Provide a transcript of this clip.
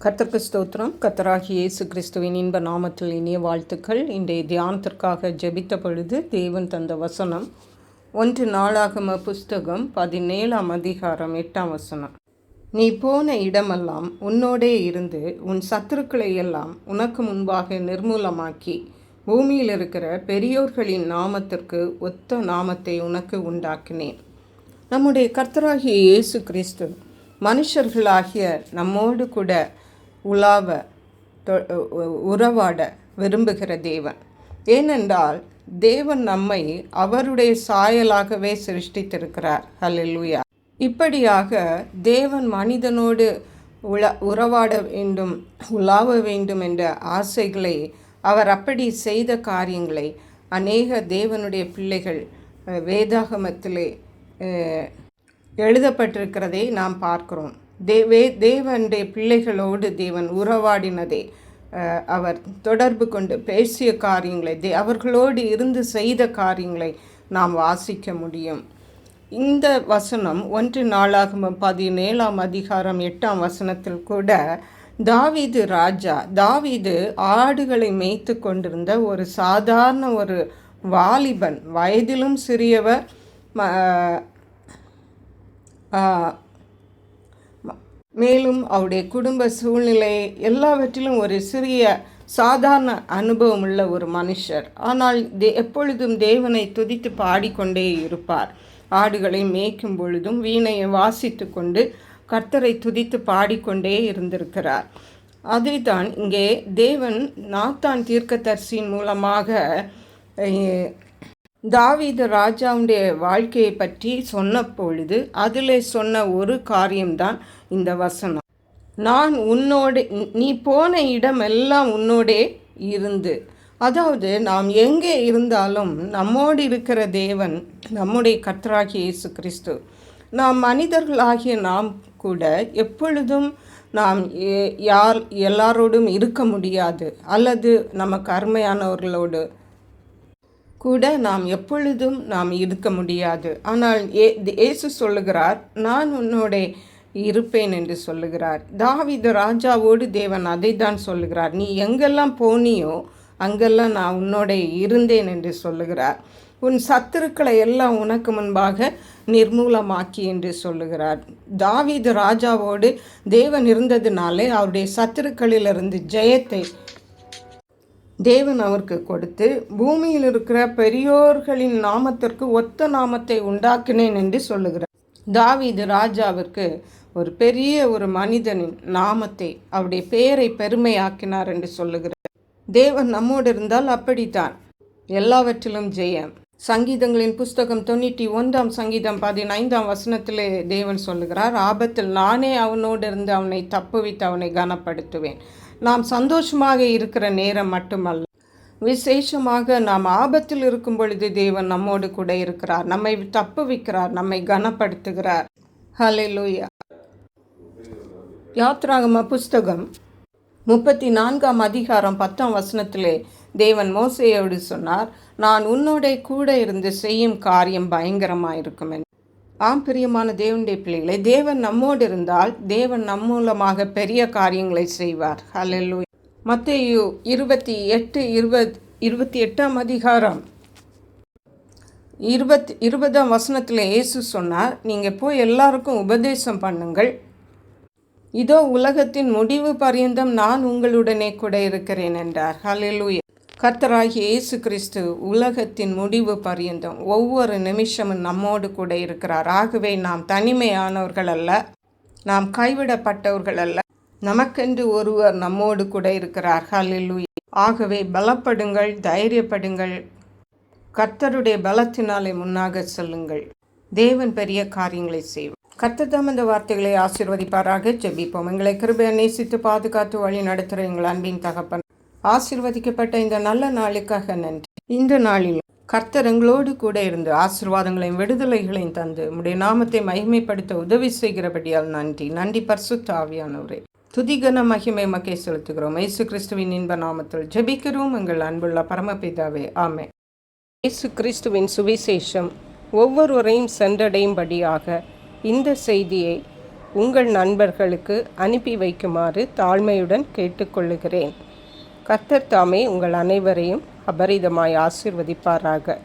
கர்த்தருக்கு ஸ்தோத்திரம். கர்த்தராகிய இயேசு கிறிஸ்துவின் இன்ப நாமத்தில் இனிய வாழ்த்துக்கள். இன்றைய தியானத்திற்காக ஜெபித்த பொழுது தேவன் தந்த வசனம் 1 நாளாகம புஸ்தகம் 17ஆம் அதிகாரம் 8ஆம் வசனம். நீ போன இடமெல்லாம் உன்னோடே இருந்து உன் சத்துருக்களை எல்லாம் உனக்கு முன்பாக நிர்மூலமாக்கி பூமியில் இருக்கிற பெரியோர்களின் நாமத்திற்கு ஒத்த நாமத்தை உனக்கு உண்டாக்கினேன். நம்முடைய கர்த்தராகிய இயேசு கிறிஸ்து மனுஷர்களாகிய நம்மோடு கூட உறவாட விரும்புகிற தேவன். ஏனென்றால் தேவன் நம்மை அவருடைய சாயலாகவே சிருஷ்டித்திருக்கிறார். ஹல்லேலூயா. இப்படியாக தேவன் மனிதனோடு உறவாட வேண்டும், உலாவ வேண்டும் என்ற ஆசைகளை, அவர் அப்படி செய்த காரியங்களை அநேக தேவனுடைய பிள்ளைகள் வேதாகமத்திலே எழுதப்பட்டிருக்கிறதை நாம் பார்க்கிறோம். தேவனுடைய பிள்ளைகளோடு தேவன் உறவாடினதை, அவர் தொடர்பு கொண்டு பேசிய காரியங்களை, அவர்களோடு இருந்து செய்த காரியங்களை நாம் வாசிக்க முடியும். இந்த வசனம் 1 நாளாகமம் 17ஆம் அதிகாரம் 8ஆம் வசனத்தில் கூட தாவீது ஆடுகளை மேய்த்து கொண்டிருந்த ஒரு சாதாரண ஒரு வாலிபன், வயதிலும் சிறியவர், மேலும் அவருடைய குடும்ப சூழ்நிலை எல்லாவற்றிலும் ஒரு சிறிய சாதாரண அனுபவம் உள்ள ஒரு மனுஷர். ஆனால் எப்பொழுதும் தேவனை துதித்து பாடிக்கொண்டே இருப்பார். ஆடுகளை மேய்க்கும் பொழுதும் வீணையை வாசித்து கொண்டு கர்த்தரை துதித்து பாடிக்கொண்டே இருந்திருக்கிறார். அதைத்தான் இங்கே தேவன் நாத்தான் தீர்க்கதரிசியின் மூலமாக தாவீது ராஜாவுடைய வாழ்க்கையை பற்றி சொன்ன பொழுது அதில் சொன்ன ஒரு காரியம்தான் இந்த வசனம். நான் நீ போன இடமெல்லாம் உன்னோடே இருந்து. அதாவது நாம் எங்கே இருந்தாலும் நம்மோடு இருக்கிற தேவன் நம்முடைய கர்த்தராகிய இயேசு கிறிஸ்து. நாம் மனிதர்களாகிய நாம் கூட எப்பொழுதும் நாம் எல்லாரோடும் இருக்க முடியாது, அல்லது நமக்கு அருமையானவர்களோடு கூட நாம் எப்பொழுதும் நாம் இருக்க முடியாது. ஆனால் இயேசு சொல்லுகிறார், நான் உன்னோட இருப்பேன் என்று சொல்லுகிறார். தாவீது ராஜாவோடு தேவன் அதை தான் சொல்லுகிறார். நீ எங்கெல்லாம் போனியோ அங்கெல்லாம் நான் உன்னோட இருந்தேன் என்று சொல்லுகிறார். உன் சத்துருக்களை எல்லாம் உனக்கு முன்பாக நிர்மூலமாக்கி என்று சொல்லுகிறார். தாவீது ராஜாவோடு தேவன் இருந்ததினாலே அவருடைய சத்துருக்களிலிருந்து ஜெயத்தை தேவன் அவருக்கு கொடுத்து பூமியில் இருக்கிற பெரியோர்களின் நாமத்திற்கு ஒத்த நாமத்தை உண்டாக்கினேன் என்று சொல்லுகிறார். தாவீது ராஜாவிற்கு ஒரு பெரிய ஒரு மனிதனின் நாமத்தை, அவருடைய பெயரை பெருமையாக்கினார் என்று சொல்லுகிறார். தேவன் நம்மோடு இருந்தால் அப்படித்தான் எல்லாவற்றிலும் ஜெயம். சங்கீதங்களின் புஸ்தகம் 91ஆம் சங்கீதம் 15ஆம் வசனத்திலே தேவன் சொல்லுகிறார், ஆபத்தில் நானே அவனோடு இருந்து அவனை தப்புவித்து அவனை கனப்படுத்துவேன். நாம் சந்தோஷமாக இருக்கிற நேரம் மட்டுமல்ல, விசேஷமாக நாம் ஆபத்தில் இருக்கும் பொழுது தேவன் நம்மோடு கூட இருக்கிறார், நம்மை தப்புவிக்கிறார், நம்மை கனப்படுத்துகிறார். ஹல்லேலூயா. யாத்ராகம புஸ்தகம் 34ஆம் அதிகாரம் 10ஆம் வசனத்திலே தேவன் மோசேயோடு சொன்னார், நான் உன்னோட கூட இருந்து செய்யும் காரியம் பயங்கரமாயிருக்கும் என்று. ஆம், பிரியமான தேவனுடைய பிள்ளைகளை, தேவன் நம்மோடு இருந்தால் தேவன் நம் மூலமாக பெரிய காரியங்களை செய்வார். ஹல்லேலூயா. மத்தேயு 28ஆம் அதிகாரம் 20ஆம் வசனத்தில் இயேசு சொன்னார், நீங்கள் போய் எல்லாருக்கும் உபதேசம் பண்ணுங்கள், இதோ உலகத்தின் முடிவு பரியந்தம் நான் உங்களுடனே கூட இருக்கிறேன் என்றார். ஹல்லேலூயா. கர்த்தராகிய இயேசு கிறிஸ்து உலகத்தின் முடிவு பரியந்தம் ஒவ்வொரு நிமிஷமும் நம்மோடு கூட இருக்கிறார். ஆகவே நாம் தனிமையானவர்கள் அல்ல, நாம் கைவிடப்பட்டவர்கள் அல்ல, நமக்கென்று ஒருவர் நம்மோடு கூட இருக்கிறார். ஹல்லேலூயா. ஆகவே பலப்படுங்கள், தைரியப்படுங்கள், கர்த்தருடைய பலத்தினாலே முன்னாக செல்லுங்கள், தேவன் பெரிய காரியங்களை செய்வார். கர்த்தர் தாம் இந்த வார்த்தைகளை ஆசீர்வதிப்பாராக. ஜெபிப்போம். எங்களை கிருபையை நேசித்து பாதுகாத்து வழி நடத்துகிற எங்கள் அன்பின் தகப்பன், ஆசீர்வதிக்கப்பட்ட இந்த நல்ல நாளுக்காக நன்றி. இந்த நாளில் கர்த்தர் எங்களோடு கூட இருந்து ஆசீர்வாதங்களையும் விடுதலைகளையும் தந்து உம்முடைய நாமத்தை மகிமைப்படுத்த உதவி செய்கிறபடியால் நன்றி. நன்றி பரிசுத்த ஆவியானவரே. துதிகன மகிமை மக்கை செலுத்துகிறோம். இயேசு கிறிஸ்துவின் இன்ப நாமத்தில் ஜெபிக்கிறோம் எங்கள் அன்புள்ள பரமபிதாவே, ஆமென். இயேசு கிறிஸ்துவின் சுவிசேஷம் ஒவ்வொருவரையும் சென்றடையும்படியாக இந்த செய்தியை உங்கள் நண்பர்களுக்கு அனுப்பி வைக்குமாறு தாழ்மையுடன் கேட்டுக்கொள்ளுகிறேன். கர்த்தர் தாமே உங்கள் அனைவரையும் அபரிதமாய் ஆசீர்வதிப்பாராக.